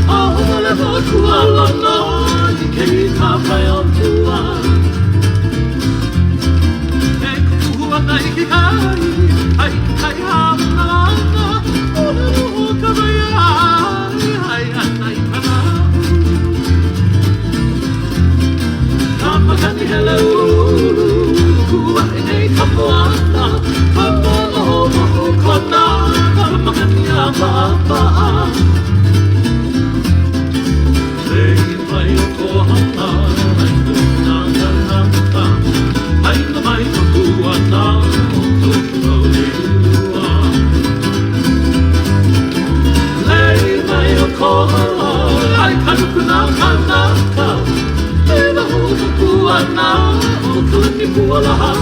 A hole mo kualono I ke ka pai o tua E kuhua na I ki kai Ai kai hana ana Ule mo ka mai ai ana I kana Ka makani hele ulu Kua e nei ka moana Ka moho moho kona Ka makani a maapaa Sei mai o kohana Ai kuna nanaka Ai na mai o kuana O toko e ua Lei mai o kohana Ai kanukuna kanaka E na ho ka kuana O kuni kualaha